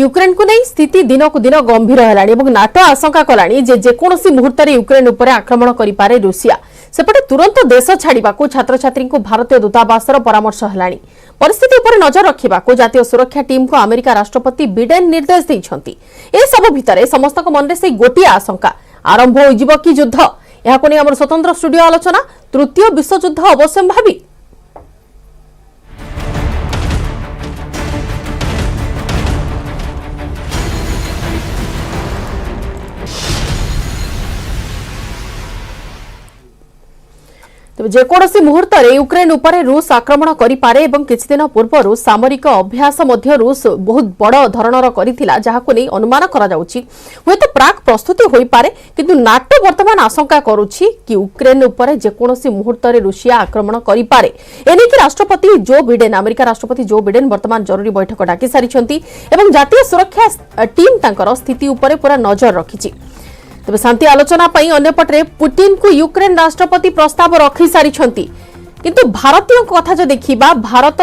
Ukraine को नहीं स्थिति दिन को दिन गंभीर है नाटो आशंका कलानी जेकोसी मुहूर्त यूक्रेन उपर आक्रमण करे रूसिया सेपटे तुरंत देश छाड़ा छात्र छात्री को भारतीय दूतावास परामर्श है परिस्थिति उपर नजर रखा जातीय सुरक्षा टीम को अमेरिका राष्ट्रपति बिडेन निर्देश देइछंती। ए सब भितर समस्त मन में से गोटे आशंका आरंभ हो कि युद्ध यह स्वतंत्र स्टूडियो आलोचना तृतीय विश्वयुद्ध अवश्यंभावी। जेकोसी मुहूर्त यूक्रेन उपर रूस आक्रमण करिपारे एवं किछि दिन पूर्व सामरिक अभ्यास मध्य रूस बहुत बड़ धरणर करिथिला जाहाको नै अनुमान करा जाउछि होयतो प्राक प्रस्तुति होई पारे किंतु नाटो वर्तमान आशंका करूछि कि यूक्रेन उपर जेकोसी मुहूर्त रूसिया आक्रमण करिपारे एने कि राष्ट्रपति जो बिडेन अमेरिका राष्ट्रपति जो बिडेन वर्तमान जरूरी बैठक डाकी सारिछंती एवं जातीय सुरक्षा टीम तांकर स्थिति उपर पूरा नजर रखिछि। तेज शांति आलोचना अंपटे पुतिन को यूक्रेन राष्ट्रपति प्रस्ताव रखी सारी किंतु भारतीय कथा जो देखा भारत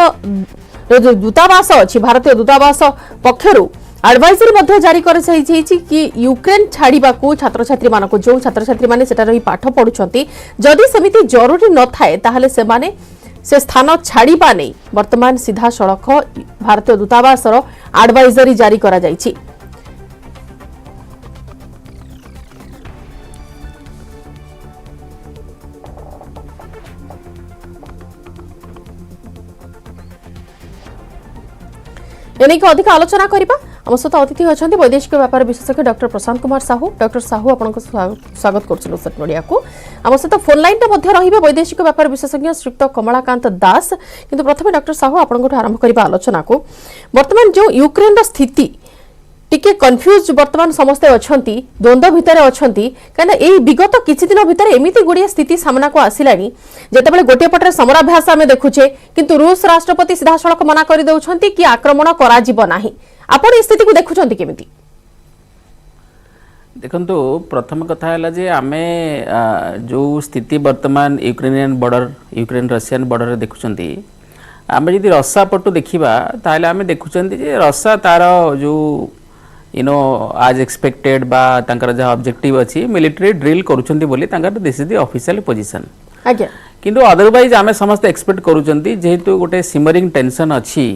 जो दूतावास अच्छी भारतीय दूतावास पक्षर एडवाइजरी जारी कर कि यूक्रेन छाड़ा छात्र छात्री मान जो छात्र छात्री मैंने रही पाठ पढ़ुंट जदि सेमिति जरूरी न थाए ताहले से स्थान छाड़ा नहीं वर्तमान सीधा सड़क भारतीय दूतावास एडवाइजरी जारी करा जायछि। एनेक अधिक आलोचना करबा हम सहित अतिथि अच्छा वैदेशिक व्यापार विशेषज्ञ डॉक्टर प्रशांत कुमार साहू। डॉक्टर साहू आपको स्वागत करुँ सेट मीडिया को आम सहित फोन लाइन रे वैदेशिक व्यापार विशेषज्ञ श्रीयुक्त कमलाकांत दास किंतु प्रथम डॉक्टर साहू आपंठ आरंभ करबा आलोचना को वर्तमान जो यूक्रेन स्थिति टिके कन्फ्यूज वर्तमान समस्ते अछंती द्वंद्व भितर अछंती कना एई विगत किछि दिन भितर एमिति गुडिया स्थिति सामना को आसिलानी जेतेबेले गोटे पटरे समराभ्यास आमे देखुछे किंतु रूस राष्ट्रपति सीधा सड़क मना करि दउछंती कि आक्रमण करा जिवो नाही आपण ए स्थिति को देखुछंती केमिति देखंतु प्रथम कथा हैला जे आमे जो स्थिति वर्तमान Ukrainian border Ukraine Russian border देखुछंती आमे यदि रसा पटु देखिबा ताले आमे देखुछंती जे रसा तार जो आज एक्सपेक्टेड बा तांकर जहा ऑब्जेक्टिव अछि मिलिटरी ड्रिल करूछंती बोली तांकर this is the official position आज्ञा किंतु अदरवाइज आमे समस्त एक्सपेक्ट करूछंती जेहेतु गोटे सिमरिंग टेंशन अछि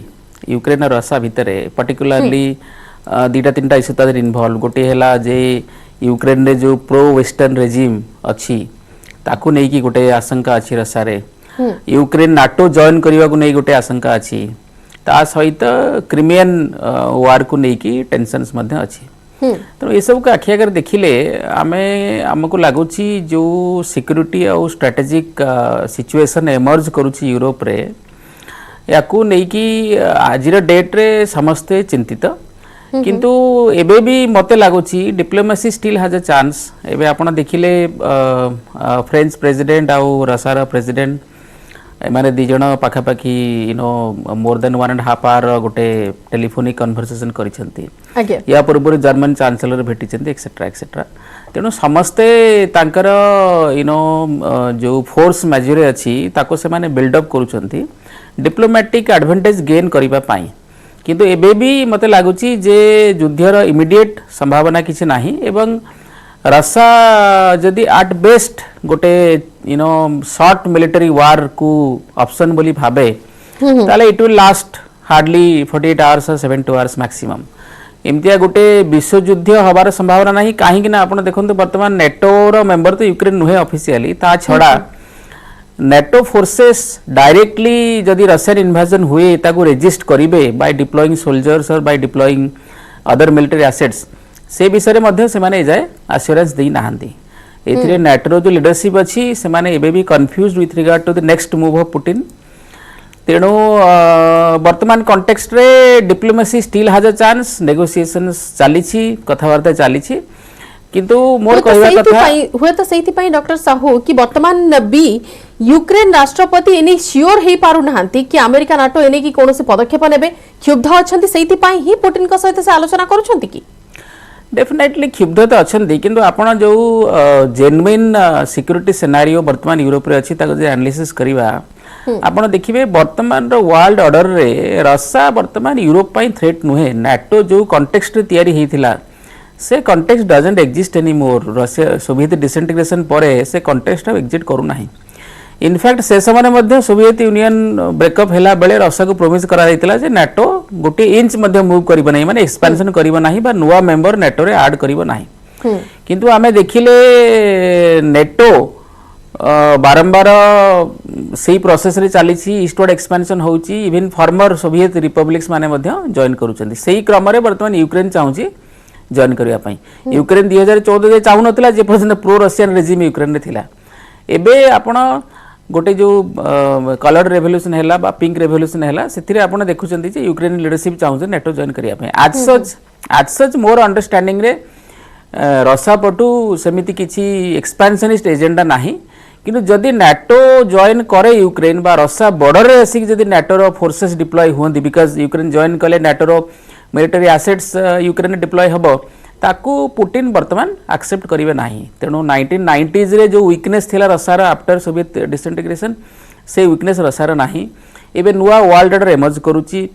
यूक्रेन और रशिया भितरे पर्टिकुलरली दीटा तीनटा इश्यू तादर इन्वॉल्व गोटे हैला जे यूक्रेन रे जो प्रो वेस्टर्न रेजिम अछि ताकू नै कि गोटे आशंका अछि रशिया रे यूक्रेन नाटो जॉइन करबा को नै गोटे आशंका अछि ता सहित क्रिमियन वार को लेकिन टेंशन्स मध्य अच्छी तो ये सब को आखि आगे देखिले आमको लगुच जो सिक्योरिटी और स्ट्रेटेजिक सिचुएशन एमर्ज करुच्ची यूरोप रे याकू नहीं आज डेट रे समस्ते चिंतित किंतु एबे भी मते लगुच diplomacy still has a chance एबे आपण देखिले फ्रेंच प्रेसिडेंट और रशिया प्रेसिडेंट माने दी जण पाखापाखी मोर देन 1.5 आवर गोटे टेलीफोनिक कन्वर्सेशन करिसेंती या पूर्व जर्मन चांसलर भेटिसेंती एक्सेट्रा एक्सेट्रा तेणु समस्ते तांकर जो फोर्स मेजर अछि ताको से माने बिल्ड अप करूछंती डिप्लोमेटिक एडवांटेज गेन करिबा पाई किंतु एबे भी मते लागुची जे युद्धर इमीडिएट संभावना किछि नाही एवं रशिया जदि एट बेस्ट गोटे शॉर्ट मिलिटरी वार को ऑप्शन बोली भाबे ताले it will last hardly 48 hours 72 hours maximum एमतिया गोटे विश्व युद्ध हबार संभावना नहीं कहीं ना आपण देखंतु वर्तमान नेटो रो मेंबर तो यूक्रेन नुहे ऑफिशियली ता छड़ा नेटो फोर्सेस डायरेक्टली जदि रशियन इन्वेजन हुए ताको रेजिस्ट करिवे बाय डिप्लॉइंग सोल्जर्स और by deploying other military assets से विषय में से माने जाए आश्योरेंस दे नाहांती एथिरे नेटो जो लीडरशिप अच्छी से माने एबे भी confused with regard to the next move of Putin तेणु वर्तमान कॉन्टेक्स्ट रे diplomacy still has a chance negotiations चलीछि कथावार्ता चलीछि किंतु मोर कहवा कथा हुए तो सेति पई डॉक्टर साहू कि वर्तमान भी यूक्रेन राष्ट्रपति एनी श्योर हे पारु नाहांती कि अमेरिका नाटो एनी कि कोनोसी पदक्षेप नेबे क्षुब्ध अछंती सेति पई ही पुतिन को सहित से आलोचना करूछंती कि डेफिनेटली क्षुब्ध तो अच्छा किंतु आपण जो जेन्युइन सिक्योरिटी सिनारियो वर्तमान यूरोप रे अछि ताको जे एनालिसिस करिवा आपण देखिए वर्तमान वर्ल्ड ऑर्डर रे रसा वर्तमान यूरोप पाई थ्रेट नुहे नाटो जो कॉन्टेक्स्ट रे तयारी हेतिला से context doesn't exist any more Russia Soviet disintegration परे से कॉन्टेक्स्ट एग्जिस्ट करू नाही इनफैक्ट से समय मध्य सोवियत यूनियन ब्रेकअप हैला बेले रशिया को प्रोमिस करा जायतिला जे नाटो गोटे इंच मध्य मूव करिबो नाही माने एक्सपेंशन करिबो नाही बा नुवा मेंबर नाटो रे ऐड करिबो नाही किंतु आमे देखिले नेटो बारंबार से प्रोसेस रे चली ईस्टवर्ड एक्सपेंशन होची इवन फॉर्मर सोवियत रिपब्लिक्स माने मध्य जॉइन करूचंदी सेही क्रम रे वर्तमान यूक्रेन चाहूची जॉइन करिया पई यूक्रेन 2014 जे चाहू नथिला जे पर्यंत प्रो रशियन रेजिम यूक्रेन रे थिला एबे आपण गोटे जो कलर रेवोल्यूशन हैला बा पिंक रेवोल्यूशन हैला सेथिरे आपण देखुचंदी जे यूक्रेन लीडरशिप चाहूचे नेटो जॉइन करिया पई आज सच मोर अंडरस्टैंडिंग रे रशिया पटू सेमिति किछि एक्सपेंशनिस्ट एजेंडा नाही किंतु जदि नाटो जॉइन करे यूक्रेन बा रशिया बॉर्डर रे आसी जदि नाटो रो फोर्सेस डिप्लॉय होंदी बिकॉज यूक्रेन जॉइन कले नाटो रो मिलिटरी एसेट्स यूक्रेन डिप्लॉय हबो ताकू पुटिन वर्तमान एक्सेप्ट करिवे नाही तेणु 1990s रे जो वीकनेस थिला रशिया रो आफ्टर सोवियत डिसइंटीग्रेशन से वीकनेस रशिया रो नाही एबे नुवा वर्ल्ड ऑर्डर एमर्ज करूची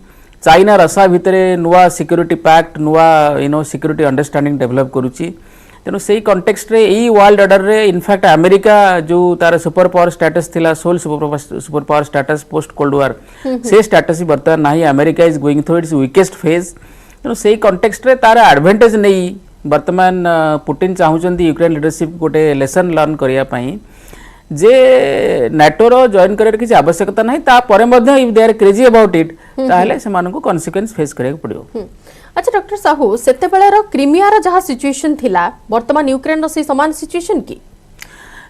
चाइना रशिया भितरे नुवा सिक्योरिटी पैक्ट नुवा सिक्योरिटी अंडरस्टैंडिंग डेवलप करूची तेणु सेही कॉन्टेक्स्ट रे एई वर्ल्ड ऑर्डर रे इनफैक्ट अमेरिका जो तार सुपर पावर स्टेटस थिला सोल super power status post cold war से स्टेटस वर्तमान नाही America is going through its weakest phase तेणु सेही कॉन्टेक्स्ट रे तार एडवांटेज नहीं वर्तमान पुटिन चाहूचंदी यूक्रेन लीडरशिप गोटे लेसन लर्न करिया पई जे नाटो रो जॉइन करे किछि आवश्यकता नाही ता परे मध्ये if they are crazy about it ताहले से मानको कॉन्सिक्वेंस फेस करे पड़ियो अच्छा डॉक्टर साहू सेते बेले रो क्रीमिया रो जहा सिचुएशन थिला वर्तमान यूक्रेन रो से समान सिचुएशन की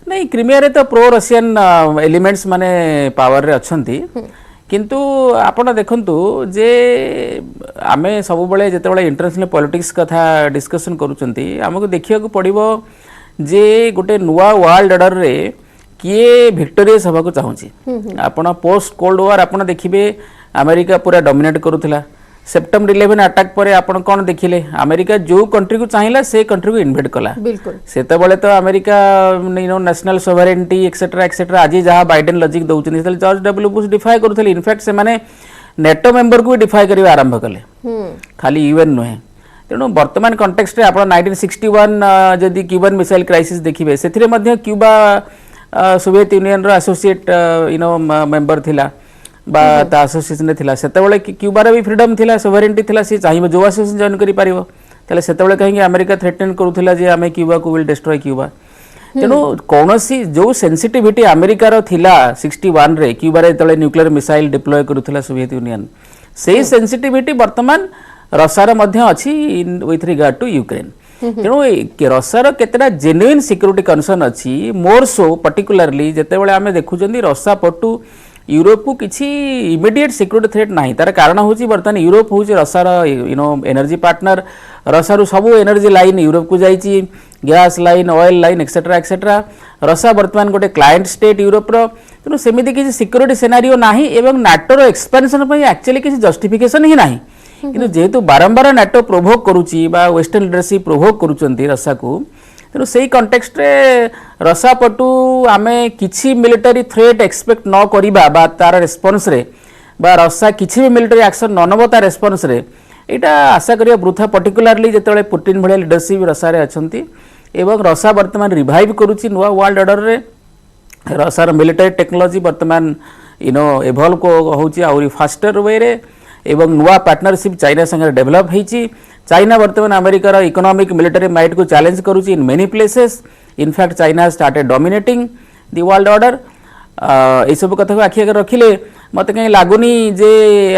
नहीं क्रीमिया रे तो प्रो रशियन एलिमेंट्स माने पावर रे अछंती किंतु आपण देखंतु जे आमे सब बेले जेते बेले इंटरनेशनल पॉलिटिक्स कथा डिस्कशन करूचंती हमको देखिया को पड़िबो जे गोटे नुवा वर्ल्ड ऑर्डर रे किए विक्टोरियस हबा को चाहूची आपण पोस्ट कोल्ड वार आपण देखिबे अमेरिका पूरा डोमिनेट करूथिला सेप्टेम्बर 11 अटैक पर आपण कोन देखिले अमेरिका जो कंट्री को चाहिला से कंट्री को इन्वेड कला बिल्कुल सेते बेले तो America national sovereignty etcetera etcetera आज जहां बाइडेन लॉजिक दउचनी तले जॉर्ज डब्ल्यू बुश डिफाई करूथले इनफैक्ट से माने नेटो मेंबर को डिफाई करिवे आरंभ कले खाली यूएन नहे तेणु वर्तमान कॉन्टेक्स्ट रे आपण 1961 जदि क्यूबन मिसाइल क्राइसिस देखिबे सेथिरे मध्ये क्यूबा सोवियत यूनियन रो एसोसिएट मेंबर थिला बा ता एसोसिएशन थिला सेते बेले क्यूबा रे भी फ्रीडम थिला सोवरेनिटी थिला से चाहिबो जो एसोसिएशन जॉइन करि पारिबो तले सेते बेले कहीं अमेरिका थ्रेटन करूथिला जे आमे क्यूबा को विल डिस्ट्रॉय क्यूबा तेणु कोनोसी जो सेंसिटिविटी अमेरिका रो थिला 61 रे क्यूबा रे तले न्यूक्लियर मिसाइल डिप्लॉय करूथिला सोवियत यूनियन सेही सेंसिटिविटी वर्तमान रशिया रो मध्ये अछि विथ रिगार्ड टू यूक्रेन तेणु रशिया रो केतेटा जेन्युइन सिक्योरिटी कंसर्न अछि मोर सो पर्टिकुलरली जेते बेले आमे देखुचंदी रशिया पटू यूरोप को किसी इमिडिएट सिक्योरिटी थ्रेट नहीं तार कारण हूँ बर्तमान यूरोप हूँ रशिया एनर्जी पार्टनर रशिया सब एनर्जी लाइन यूरोप को जाइए gas line oil line etcetera etcetera Russia बर्तमान गोटे क्लाएंट स्टेट यूरोप तेणु सेमती किसी सिक्योरिटी सिनारियो नाही एवं नाटोर एक्सपेंशन एक्चुअली किसी जस्टिफिकेशन ही नाही किंतु जेहेतु बारंबार नाटो प्रोभोक करुच्ची वेस्टर्न लीडरशिप प्रोभोक करुच्चंती रशिया को तेणु से कॉन्टेक्स्ट रे रशिया पटू आमे किछि मिलिटरी थ्रेट एक्सपेक्ट न करिबा बा तार रेस्पॉन्स रे बा रशिया किछि भी मिलिटरी एक्शन न नबो तार रेस्पॉन्स रे एटा आशा करिया वृथा पर्टिकुलरली जेतेले पुटिन भलिया लीडरशिप रशिया रे अछंती एवं रशिया वर्तमान रिवाइव करूची नुवा वर्ल्ड ऑर्डर रे रशिया मिलिटरी टेक्नोलॉजी वर्तमान एवॉल्व को होची आउरी फास्टर वे रे एवं नुवा पार्टनरशिप चाइना संगे डेवलप होईची चाइना वर्तमान अमेरिका रो इकोनॉमिक मिलिटरी माइट को चैलेंज करूची in many places in fact China started dominating the world order ए सब कथा को आखि आगे रखिले मते कहीं लागुनी जे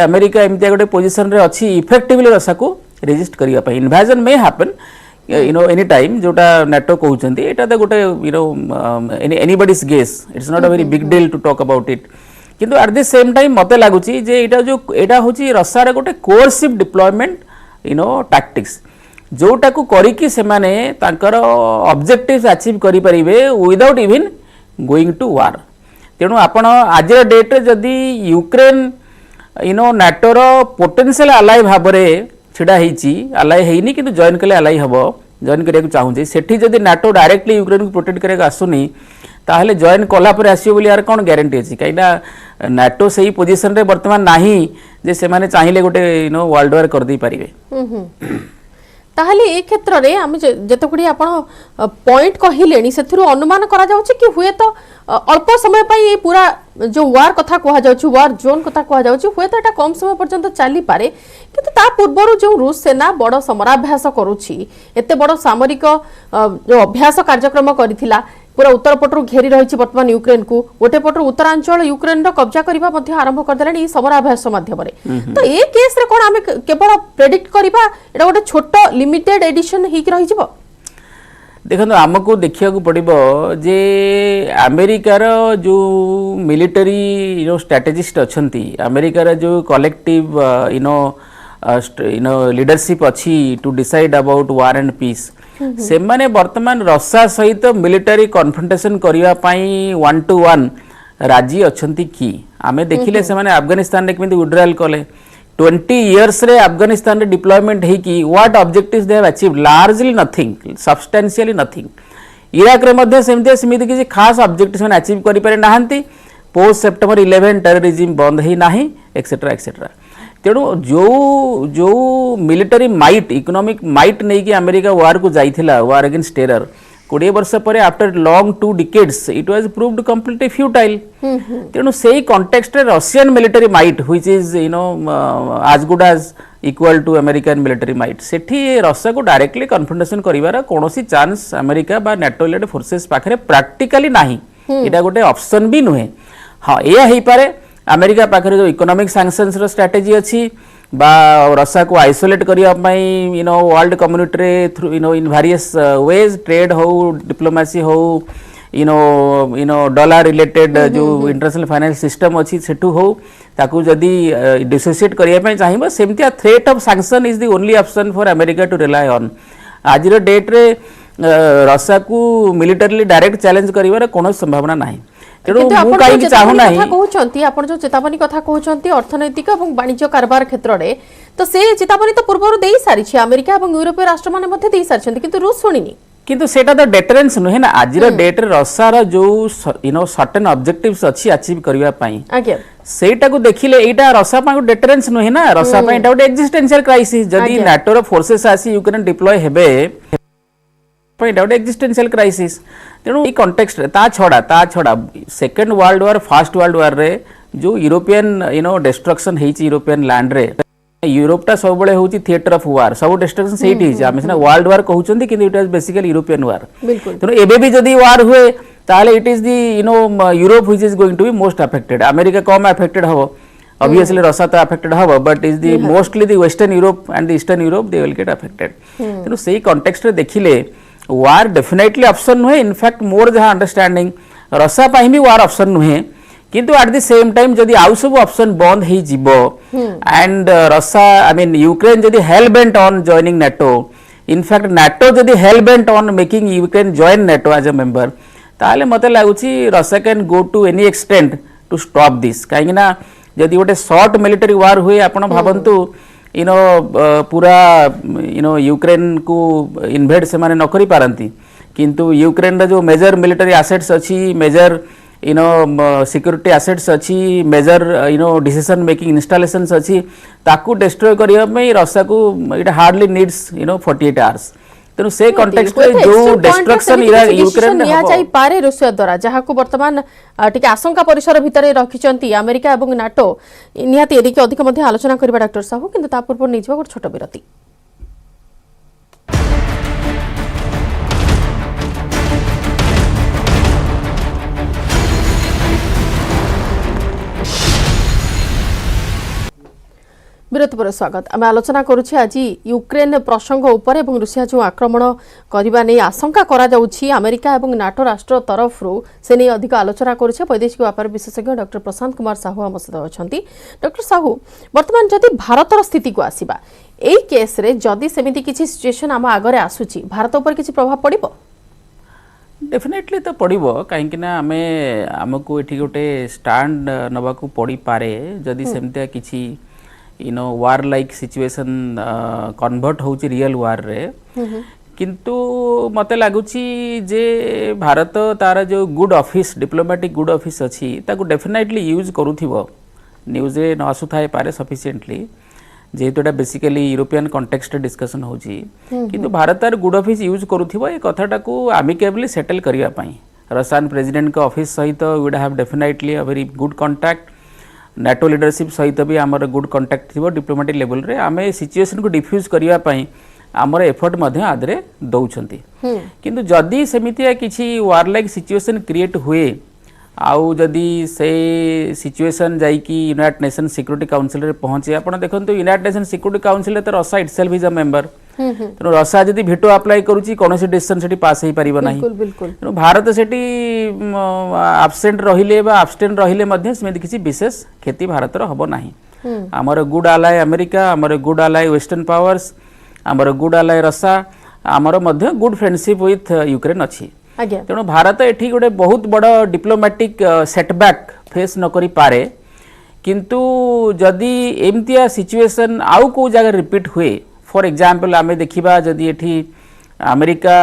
अमेरिका एमती गोटे पोजीशन रे अछि इफेक्टिवली रशिया को रेजिस्ट करिया पई invasion may happen any time जोटा नाटो कहउचंती एटा त गोटे anybody's guess it's not a very big deal to talk about it किंतु एट द सेम टाइम मते लागुची जे एटा होची रशिया रे गोटे कोर्सिव डिप्लॉयमेंट टैक्टिक्स जोटा को करिकी से माने तांकर ऑब्जेक्टिव्स अचीव करि परिबे विदाउट इवन गोइंग टू वार तेणु आपण आज डेट रे जदि यूक्रेन नाटो रो पोटेंशियल अलाय भाबरे छिड़ा हेची अलाय हेनी किंतु जॉइन कले अलाय हबो जॉइन करिया को चाहूची सेठी जदि नाटो डायरेक्टली यूक्रेन को प्रोटेक्ट करिया आसुनी ताहले जॉइन कला पर आसीबो बोली यार कोन ग्यारंटी अछि काइना नाटो सही पोजीशन रे वर्तमान नाही जे से माने चाहिले गोटे वर्ल्ड वार कर दी परिबे। ताहले ए क्षेत्र रे हम जतकुडी आपण पॉइंट कहिलेनी सेथुरु अनुमान करा जाउछि कि हुए तो अल्प समय पई ए पूरा जो वार कथा कहा जाउछि वार जोन कथा कहा जाउछि हुए तो एटा कम समय पर्यंत चली पारे किंतु ता पूर्वरु जो रूस सेना बड़ समराभ्यास करूछि एते बड़ सामरिक जो अभ्यास कार्यक्रम करिथिला पूरा उत्तर पटरु घेरी रही बर्तमान यूक्रेन को गोटे पटरु उत्तरांचल यूक्रेन रो कब्जा करबा मध्ये आरंभ कर देलानी समराभ्यास माध्यम रे तो ए केस रे कोन आमे केवल प्रेडिक्ट करबा एटा गोटे छोट लिमिटेड एडिशन ही रही जिवो। देखो आमको देखिया पड़ो जे अमेरिकार जो मिलिटरी स्ट्रैटेजिस्ट अच्छा अमेरिकार जो कलेक्टिव लीडरशिप अच्छी to decide about war and peace से माने वर्तमान रशिया सहित मिलिटरी कन्फ्रंटेशन करने 1 to 1 राजी अच्छी कि आमे देखिले से माने अफगानिस्तान रे केमिति विड्रॉल कले 20 years रे अफगानिस्तान रे डिप्लॉयमेंट है कि what objectives they have achieved largely nothing substantially nothing. Iraq रे मध्ये सेमिति किसी खास ऑब्जेक्टिव्स में अचीव करि पारे नाहंती पोस्ट सेप्टेम्बर 11 टेररिज्म बंद ही नाही एक्सेट्रा एक्सेट्रा। तेणु जो जो मिलिटरी माइट इकोनॉमिक माइट नहीं कि अमेरिका वार को जाइथिला वार अगेंस्ट टेरर 20 वर्ष पर after long 2 decades it was proved completely futile. तेणु सेही कॉन्टेक्स्ट रे Russian military might which is as good as equal to American military might Sethi Russia को directly confrontation करिवार कोनोसी चांस अमेरिका बा NATO lead forces पाखरे practically नाही एटा गोटे option भी नुहे। हाँ या हेई पारे अमेरिका पाखरे जो इकोनॉमिक सैंक्शंस रो स्ट्रेटजी अच्छी बा रशिया को आइसोलेट करिया पई वर्ल्ड कम्युनिटी रे through in various ways trade हो डिप्लोमेसी हो डॉलर रिलेटेड जो इंटरनेशनल फाइनेंस सिस्टम अच्छी सेठू हो ताकू जदी डिसोसिएट करिया पई चाहिबो सेमतिया threat of sanction is the only option for America to rely on. आज रो डेट रे रशिया को मिलिटरीली डायरेक्ट चैलेंज करिवार कोनो संभावना नाही। तेणु मु काई चाहू नाही कहउछंती आपण जो चेतावनी कथा कहउछंती अर्थनैतिक एवं वाणिज्य कारबार क्षेत्र रे तो से चेतावनी तो पूर्व देई सारी छी अमेरिका एवं यूरोपीय राष्ट्र माने मध्ये देई सारछंती किंतु रूस सुनिनी किंतु सेटा तो डेटरेंस नुहे ना आज डेट रे रशिया जो सर्टेन ऑब्जेक्टिव्स अच्छी अचीव करबा पई आज्ञा सेटा को देखिले एटा रशिया पई डेटरेंस नुहे ना रशिया पई एटा गोटे एक्जिस्टेंशियल क्राइसिस जदी नाटो रो फोर्सेस आसी यूक्रेन डिप्लॉय हेबे पई एटा गोटे एक्जिस्टेंशियल क्राइसिस। तेणु ई कॉन्टेक्स्ट रे ता छड़ा second world war first world war रे जो यूरोपियन डिस्ट्रक्शन हेची यूरोपियन लैंड रे यूरोप टा सब बळे होची थिएटर ऑफ वार सब डिस्ट्रक्शन सेठी हेची आमे सिना वर्ल्ड वार कहउचंती कि it was basically European war. तेणु एबे भी जदी वार हुए ताले it is the Europe which is going to be most affected America कम अफेक्टेड हबो obviously रशिया तो अफेक्टेड हबो but is the mostly the western Europe and the eastern Europe they will get affected. तेणु सेही context रे देखिले war definitely option नुहे in fact मोर जहाँ अंडरस्टैंडिंग रशिया पाई भी वार ऑप्शन नुहे किंतु एट द सेम टाइम जदि आउ सब ऑप्शन बंद हो जिवो and Russia I mean Ukraine जदि hell bent on joining NATO in fact NATO जदि hell bent on making Ukraine join NATO as a member ताले मते लागुची Russia can go to any extent to stop this कहीं ना जदि गोटे short military वार हुए आपण भावंतु पूरा यूक्रेन को इन्वेड से माने न करि पारंती किंतु यूक्रेन रा जो मेजर मिलिटरी एसेट्स अच्छी मेजर सिक्योरिटी एसेट्स अच्छी मेजर डिसीजन मेकिंग इंस्टॉलेशंस अच्छी ताकू डिस्ट्रॉय करिया में रशिया को इट हार्डली नीड्स 48 आवर्स। तेणु से कॉन्टेक्स्ट रे जो डिस्ट्रक्शन यूक्रेन निया जाई पारे रशिया द्वारा जहा को वर्तमान टिके आशंका परिसर भितरे रखिचंती अमेरिका एवं नाटो निहाती एदिक अधिक मध्ये आलोचना करबा डॉक्टर साहू किंतु ता पूर्व निजवा एक छोट विरति। विरति पर स्वागत आम आलोचना करुछे आज यूक्रेन प्रसंग उपर एवं रुषिया जो आक्रमण करबा नै आशंका करा जाउछि अमेरिका एवं नाटो राष्ट्र तरफ से नै अधिक आलोचना करुछे वैदेशिक व्यापार विशेषज्ञ डॉक्टर प्रशांत कुमार साहू आम सहित अछंती। डॉक्टर साहू वर्तमान जदि भारतर स्थिति को आसीबा एई केस रे जदि सेमिति किछि सिचुएशन आम आगरे आसुछि भारत उपर किछि प्रभाव पड़िबो डेफिनेटली तो पड़ो कहीं आमे आमको एठी गोटे स्टैंड नबा को पड़ी पारे जदि सेमतिया किछि वार लाइक सिचुएशन कन्वर्ट होची रियल वार रे किंतु मते लगुची जे भारत तार जो good office diplomatic good office अच्छी ताको डेफिनेटली यूज करूथिबो न्यूज रे न आसु थाए पारे सफिशिएंटली जेहेतु एटा बेसिकली यूरोपियन कॉन्टेक्स्ट डिस्कशन होची किंतु भारत तार गुड ऑफिस यूज करूथिबो ए कथाटा को अमिकेबली सेटल करिया पई रशियन प्रेसिडेंट का ऑफिस सहित would have definitely a very good contact NATO leadership सहित भी आमर गुड कांटेक्ट थी डिप्लोमेटिक लेवल रे आमे सिचुएशन को डिफ्यूज करिया पई आमर एफर्ट मध्य आदरे दउछंती किंतु जदी सेमितिया किछि वार लाइक सिचुएशन क्रिएट हुए आउ जदि से सिचुएशन जाइकी यूनाइटेड नेशन सिक्योरिटी काउंसिल रे पहुंचे आपण देखंतु यूनाइटेड नेशन सिक्योरिटी काउंसिल रे तो Russia itself is a member तेणु रशिया जदि भेटो अप्लाई करूची कोनोसी डिसीजन सेठी पास हेई परिबो नाही तेणु भारत सेठी एब्सेंट रहिले बा एब्स्टेंट रहिले मध्ये सेमिति किछि विशेष खेती भारतर हबो नाही हमर गुड अलाय अमेरिका हमर गुड अलाय वेस्टर्न पावर्स हमर गुड अलाय रशिया हमर मध्ये गुड फ्रेंडशिप विथ यूक्रेन अछि तेणु भारत एठी गोटे बहुत बड़ डिप्लोमेटिक सेटबैक फेस न करि पारे किंतु जदि एमतिया सिचुएशन आउ को जगह रिपीट हुए फॉर एग्जांपल आमे देखिबा जदि एठी अमेरिका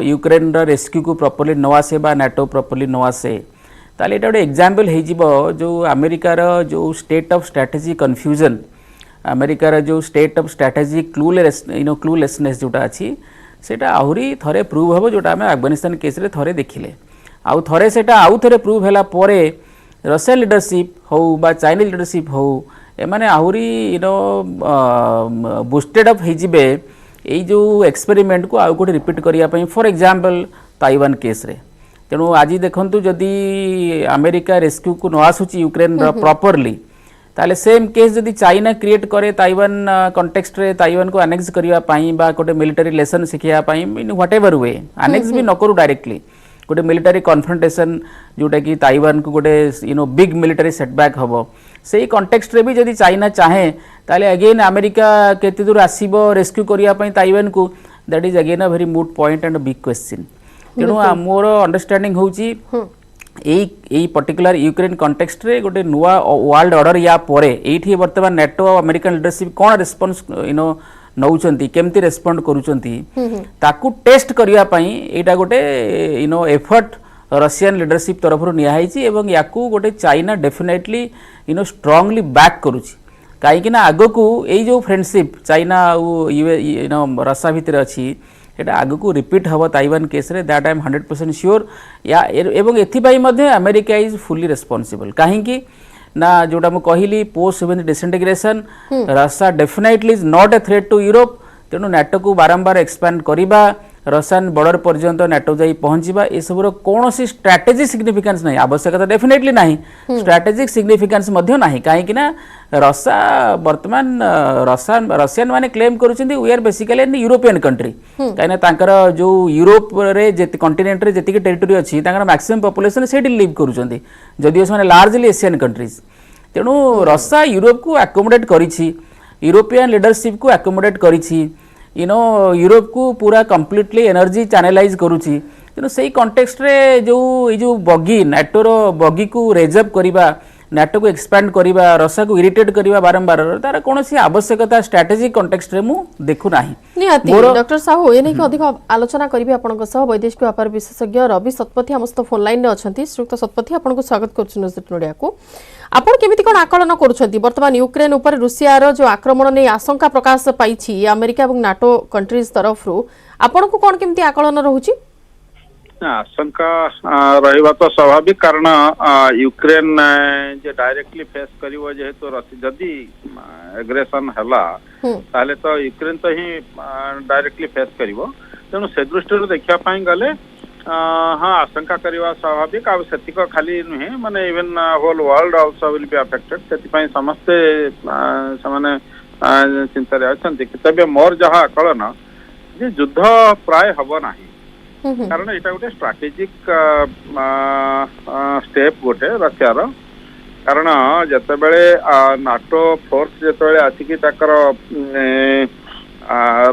यूक्रेन रा रेस्क्यू को प्रॉपर्ली न आसे बा नाटो प्रॉपर्ली न आसे ताले एटा गोटे एग्जांपल हे जिवो जो अमेरिका रा जो state of strategy confusion America रा जो स्टेट ऑफ स्ट्रेटजी क्लूलेसनेस जोटा अछि सेटा आहुरी थरे प्रूव हबो जोटा हमें अफगानिस्तान केस रे थरे देखिले आउ थरे सेटा आउ थरे प्रूव हैला परे रशियन लीडरशिप हो बा चाइनीज लीडरशिप हो ए माने आहुरी बूस्टेड अप हे जिबे एई जो एक्सपेरिमेंट को आउ कोटे रिपीट करिया पई फॉर एग्जांपल ताइवान केस रे तेणु आज देखंतु जदि अमेरिका रेस्क्यू को न आसुची यूक्रेन प्रॉपर्ली ताले सेम केस जदि चाइना क्रिएट करे ताइवान कॉन्टेक्स्ट रे ताइवान को अनेक्स करिया पाई बा कोटे मिलिटरी लेसन सिखिया पाई इन व्हाटएवर वे अनेक्स भी न करू डायरेक्टली गोटे मिलिटरी कन्फ्रंटेशन जोटा कि ताइवान को गोटे बिग मिलिटरी सेटबैक हबो सेही कॉन्टेक्स्ट रे भी जदि चाइना चाहे ताले अगेन अमेरिका केते दूर आसीबो रेस्क्यू करिया पाई ताइवान को that is again a very mood point and a big question तेणु मोर अंडरस्टैंडिंग होची एई पर्टिकुलर यूक्रेन कॉन्टेक्स्ट रे गोटे नुआ वर्ल्ड ऑर्डर या परे एठी वर्तमान नाटो और अमेरिकन लीडरशिप कोन रिस्पांस नौचंती केमती रेस्पोंड करूचंती ताकू टेस्ट करिया पई एटा गोटे एफर्ट रशियन लीडरशिप तरफ रु निया हैची एवं याकू गोटे चाइना डेफिनेटली स्ट्रांगली बैक करूची काहे कि ना आगो को एई जो फ्रेंडशिप चाइना रशिया भितर अछि एटा आगो को रिपीट हबो ताइवान केस रे दैट आई एम 100% श्योर या एवं एथि पई मध्ये अमेरिका इज फुली रिस्पांसिबल काहे कि ना जोटा मु कहिली post Soviet disintegration Russia definitely is not a threat to Europe तेणु नाटो को बारंबार एक्सपैंड करिबा रशियन बॉर्डर पर्यंत नाटो जाई पहुंचीबा ए सबरो कोनोसी स्ट्रेटेजिक सिग्निफिकेंस नाही आवश्यकता डेफिनेटली नाही स्ट्रेटेजिक सिग्निफिकेंस मध्ये नाही काहे कि ना रशिया वर्तमान रशियन माने क्लेम करूछन्ती we are basically in European country काहे ना तांकर जो यूरोप रे जेति कॉन्टिनेंट रे जेति टेरिटरी अछि तांकर मैक्सिमम पॉपुलेशन सेठी लिव करूछन्ती जदियो से लार्जली एशियन कंट्रीज तेणु रशिया यूरोप को अकोमोडेट करिछि यूरोपियन लीडरशिप को अकोमोडेट करिछि यूरोप को पूरा कंप्लीटली एनर्जी चैनलाइज करूची तेणु सेही कॉन्टेक्स्ट रे जो बगी नाटो रो बगी को रेजअप करिबा नाटो को एक्सपैंड करिबा रशिया को इरिटेट करिबा बारंबार तार कोनोसी आवश्यकता स्ट्रेटेजिक कॉन्टेक्स्ट रे मु देखु नाही निहाती डॉक्टर साहू ए नै कि अधिक आलोचना करिबी आपनक सह वैदेशिक व्यापार विशेषज्ञ रवि सतपथी हमस्त फोन लाइन रे अछंती श्रीयुक्त सतपथी आपनको स्वागत करछु न्यूज़ नोडिया को आपण केमिति कोन आकलन करूछंती वर्तमान यूक्रेन ऊपर रूसिया रो जो आक्रमण नै आशंका प्रकाश पाइछि अमेरिका एवं नाटो कंट्रीज तरफ रु आपनको कोन केमिति आकलन रहूछि आशंका रहिबा तो स्वाभाविक कारण यूक्रेन जे डायरेक्टली फेस करिवो जेहेतु जदि एग्रेशन हला ताले तो यूक्रेन तो ही डायरेक्टली फेस करिवो तेणु से दृष्टि देखिया पाई गले हाँ आशंका करवा स्वाभाविक आ सेतिक खाली नुहे माने even whole world also will be affected सेति समस्ते समाने चिंता रे अछंती तबे मोर जहा आकलन जे युद्ध प्राय हबो नाही कारण एटा गोटे स्ट्रेटेजिक स्टेप गोटे रशिया रो कारण जते बेले नाटो फोर्स जते बेले आसिकी ताकर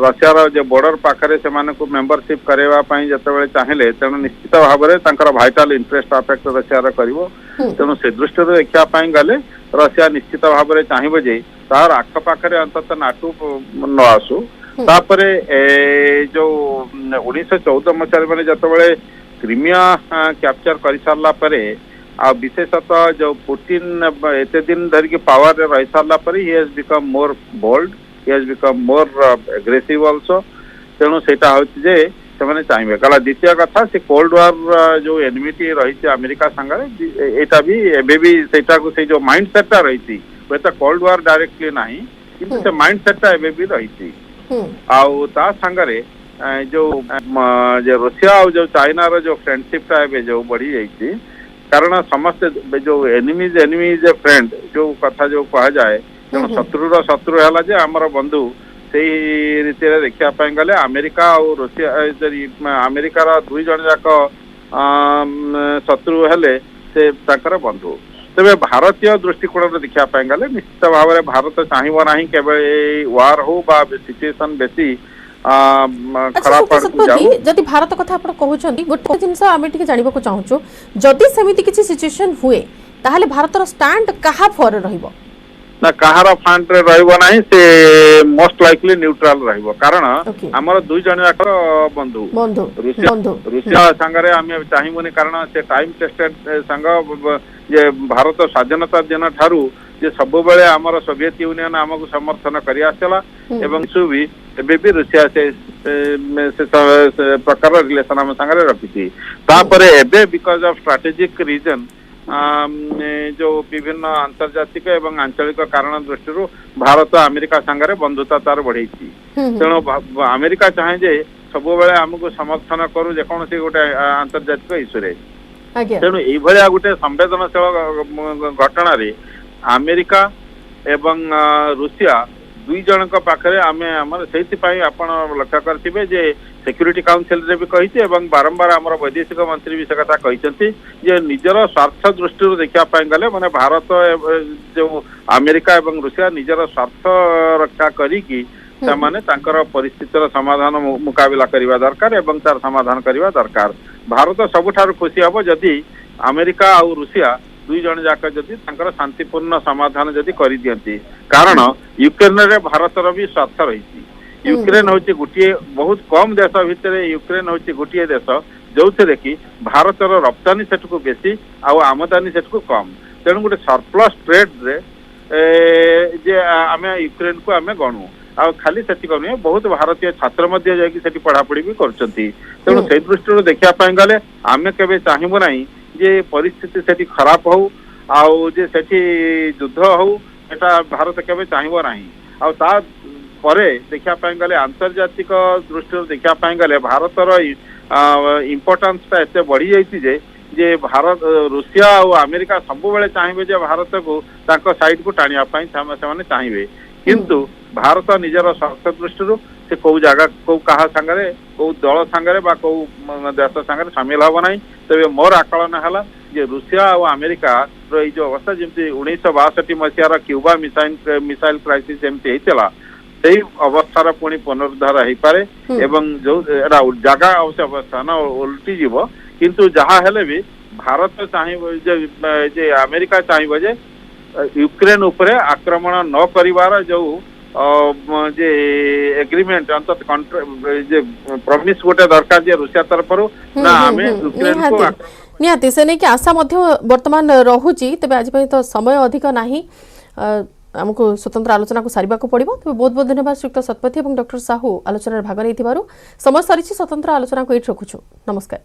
रशिया रो जे बॉर्डर पाखरे से माने को मेंबरशिप करेवा पई जते बेले चाहेले तेणु निश्चित भाव रे ताकर वाइटल इंटरेस्ट अफेक्ट रशिया रो करिवो तेणु से दृष्टि रे देखिया पई गले रशिया निश्चित भाव रे चाहिबो जे तार आख पाखरे अंतत नाटो न आसु तापरे जो 1914 मसीह मैंने जिते क्रीमिया कैप्चर कर सारा परे आ विशेषतः जो पुतिन एते दिन धरिकी पावर रही सारा पर he has become more bold, he has become more aggressive also. तेणु सेटा होची जे से चाहिए कला द्वितीय कथा से कोल्ड वार जो एनिमिटी रही अमेरिका संगे एटा भी एबे भी सेटा को से जो माइंड सेटटा रही वे तो कोल्ड वार डायरेक्टली नहीं किंतु से माइंड सेटटा एबे भी रही आउ ता संगरे जो रूसिया और जो चाइना रो जो फ्रेंडशिपटा एबे जो बढ़ी जाइए कारण समस्त जो एनिमीज फ्रेंड जो कथा जो कहा जाए तेणु शत्रुर शत्रु है जे आमर बंधु से रीति देखा गले अमेरिका और रूसिया अमेरिकार दुई जन जाक शत्रु हेले से ताकर बंधु तेरे भारतीय दृष्टिकोण देखा गले निश्चित भाव में भारत चाहिए ना केवल वार हो बा सिचुएशन बेसी खराब जदि भारत कथा आप कहते गोटे जिन आम जानवा चाहूँ जदि सेमती किसी सिचुएशन हुए ताहले भारतर स्टैंड कहा फर रहिबो ना कहार फांड रे रहइबो नाही से मोस्ट लाइकली न्यूट्रल रहइबो कारण हमर दुई जन जाकर बंधु रूसिया संगरे आमे चाहिबोनी कारण से टाइम टेस्टेड संग जे भारत स्वाधीनता दिन ठारू जे सब बेले हमर सोवियत यूनियन हमको समर्थन करि आसला एवं सुबी एबे भी रूसिया से प्रकार रिलेशन हम संगरे रखिछि तापरे एबे बिकॉज ऑफ स्ट्रेटेजिक रीजन जो विभिन्न आंतर्जातिक एवं आंचलिक कारण दृष्टि भारत अमेरिका संगे बंधुता तार बढ़ी तेणु अमेरिका चाहे जे सब बेले आमको समर्थन करू जेकोसी गोटे आंतर्जातिक इश्यूरे तेणु ये गोटे संवेदनशील घटना रे अमेरिका एवं रूसिया दुई जन पाखे आम से लक्ष्य करेंगे जे सिक्यूरिटी काउंसिल रे भी कही एवं बारंबार आम वैदेशिक मंत्री भी से कथा कहते जे निजर स्वार्थ दृष्टि देखा गले माने भारत जो अमेरिका एवं रूसिया निजर स्वार्थ रक्षा करिकी सेमाने तांकर परिस्थितिर समाधान मुकाबला करबा दरकार एवं तार समाधान करबा दरकार। भारत सबुठार खुशी हबो जदि अमेरिका और रूसिया दुई जन जाक जदि तांकर शांतिपूर्ण समाधान जदि करि दियंती कारण यूक्रेन रे भारतर भी स्वार्थ रही। यूक्रेन हूँ गोटे बहुत कम देश भितर यूक्रेन हूँ गोटे देश जो थे कि भारतर रप्तानी सेठ को बेसी आउ आमदानी सेठ को कम तेणु गोटे सरप्लस ट्रेड रे जे आम यूक्रेन को आम गणु आ खाली से नुहे बहुत भारतीय छात्र जाकि पढ़ापढ़ी भी कर तेणु से दृष्टि देखा गले आम के चाहबू ना जे परिस्थिति से खराब हो आउ जे सेठी युद्ध हो एटा भारत के चाहब ना आ परे देखा गले आंतर्जातिक दृष्टि देखा गले भारतर इम्पोर्टान्सटा एत बढ़ी जाइए जे भारत रूसिया और अमेरिका सब बेले चाहिए जे भारत को साइड को टाणिया से चाहिए किंतु भारत निजर स्वार्थ दृष्टि से कौ जगह कौ कहा सांगरे कौ दल सांगरे बा कौ देश सांगरे सामिल हम ना तेज मोर आकलन है जे रूसिया और अमेरिका रो जो अवस्था जमी 1962 मसीहार क्यूबा मिसाइल क्राइसिस एमती होता से अवस्थार पुणी पुनरुद्धार हो पारे एवं जो जगह अवश्य स्थान उल्टी जीव किंतु जहाँ हेले भी भारत चाहिए जे अमेरिका चाहिए जे यूक्रेन उपरे आक्रमण न करिवार जो जे एग्रीमेंट अंत जे प्रॉमिस गोटे दरकार जे रूसिया तरफ ना आमे यूक्रेन को निहाती से नहीं कि आशा वर्तमान रहुची तेज आज तो समय अधिक नाही आमको स्वतंत्र आलोचना को सारिबा को पड़िबो तेज बहुत बहुत धन्यवाद श्रीयुक्त शतपथी और डॉक्टर साहू आलोचना भाग नहीं समय सरी स्वतंत्र आलोचना को ये रखुछु नमस्कार।